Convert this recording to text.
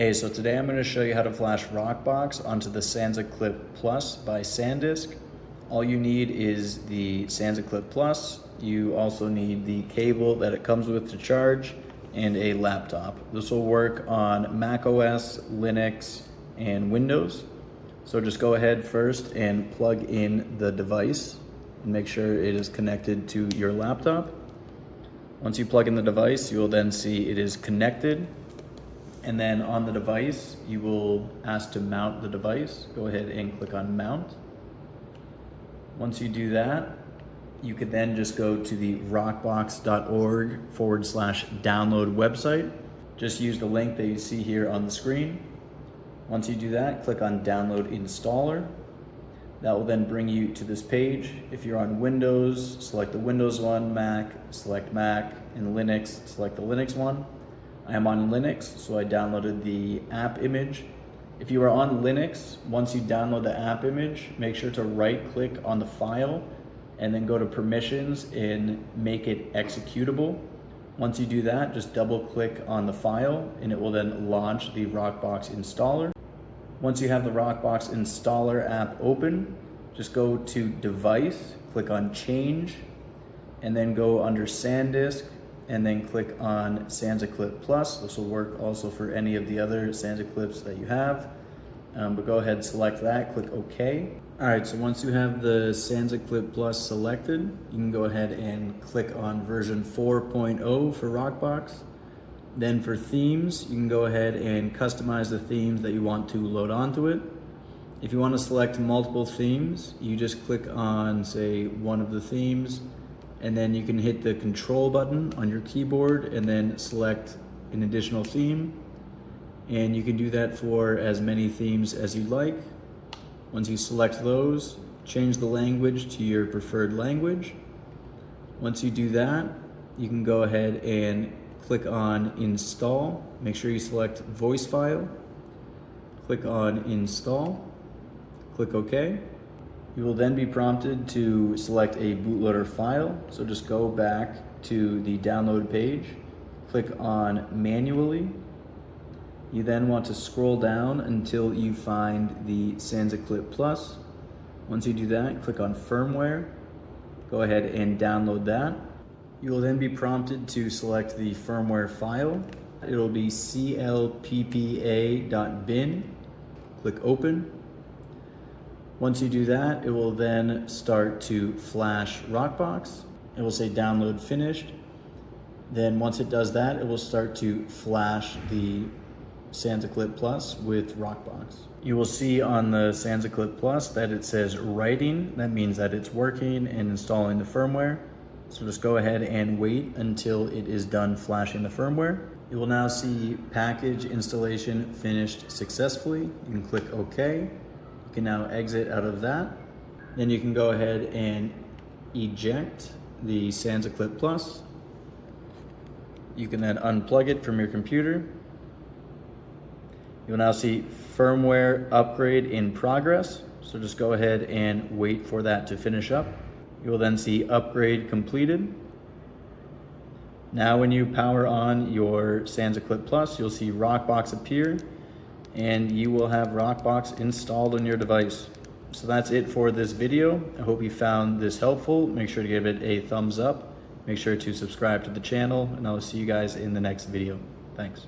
Hey, so today I'm going to show you how to flash Rockbox onto the Sansa Clip Plus by SanDisk. All you need is the Sansa Clip Plus. You also need the cable that it comes with to charge and a laptop. This will work on macOS, Linux, and Windows. So just go ahead first and plug in the device and make sure it is connected to your laptop. Once you plug in the device, you will then see it is connected. And then on the device, you will ask to mount the device. Go ahead and click on mount. Once you do that, you could then just go to the rockbox.org/download website. Just use the link that you see here on the screen. Once you do that, click on download installer. That will then bring you to this page. If you're on Windows, select the Windows one, Mac, select Mac, and Linux, select the Linux one. I am on Linux, so I downloaded the app image. If you are on Linux, once you download the app image, make sure to right-click on the file and then go to permissions and make it executable. Once you do that, just double-click on the file and it will then launch the Rockbox installer. Once you have the Rockbox installer app open, just go to Device, click on Change, and then go under SanDisk, and then click on Sansa Clip Plus. This will work also for any of the other Sansa Clips that you have. But go ahead, select that, click OK. All right, so once you have the Sansa Clip Plus selected, you can go ahead and click on version 4.0 for Rockbox. Then for themes, you can go ahead and customize the themes that you want to load onto it. If you want to select multiple themes, you just click on, say, one of the themes, and then you can hit the control button on your keyboard and then select an additional theme. And you can do that for as many themes as you like. Once you select those, change the language to your preferred language. Once you do that, you can go ahead and click on install. Make sure you select voice file. Click on install. Click OK. You will then be prompted to select a bootloader file. So just go back to the download page, click on manually. You then want to scroll down until you find the Sansa Clip Plus. Once you do that, click on firmware. Go ahead and download that. You will then be prompted to select the firmware file. It will be clppa.bin. Click open. Once you do that, it will then start to flash Rockbox. It will say download finished. Then once it does that, it will start to flash the Sansa Clip Plus with Rockbox. You will see on the Sansa Clip Plus that it says writing. That means that it's working and installing the firmware. So just go ahead and wait until it is done flashing the firmware. You will now see package installation finished successfully. You can click OK. You can now exit out of that. Then you can go ahead and eject the Sansa Clip Plus. You can then unplug it from your computer. You'll now see firmware upgrade in progress. So just go ahead and wait for that to finish up. You will then see upgrade completed. Now when you power on your Sansa Clip Plus, you'll see Rockbox appear and you will have Rockbox installed on your device. So that's it for this video. I hope you found this helpful. Make sure to give it a thumbs up. Make sure to subscribe to the channel, and I will see you guys in the next video. Thanks.